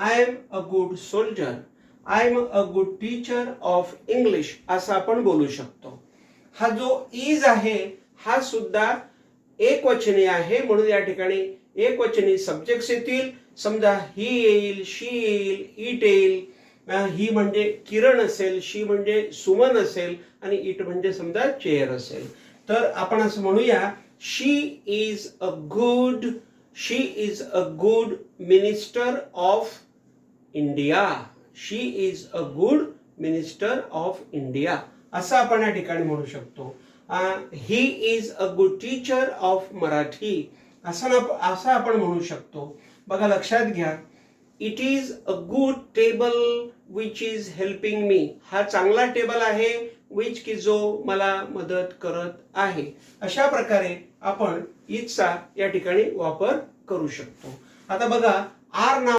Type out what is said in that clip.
I am a good soldier, I am a good teacher of English असं आपण बोलू शकतो. हा जो इज आहे हा सुद्धा एकवचनी आहे, म्हणून या ठिकाणी एकवचनी सब्जेक्ट्स येतील. समजा ही येईल, शी येईल, इट येईल. ही म्हणजे किरण असेल, शी म्हणजे सुमन असेल आणि इट म्हणजे समजा चेअर असेल. तर आपण असं म्हणूया, she is a good minister of India. She is a good minister of India असं आपण या ठिकाणी म्हणू शकतो. He is a good teacher of Marathi असं आपण म्हणू शकतो. बघा लक्षात घ्या, it is a good table which is helping me. हा चांगला टेबल आहे विच की जो मला मदत करत आहे. अशा प्रकारे आपण इजचा या ठिकाणी वापर करू शकतो. आता बघा, आर नाव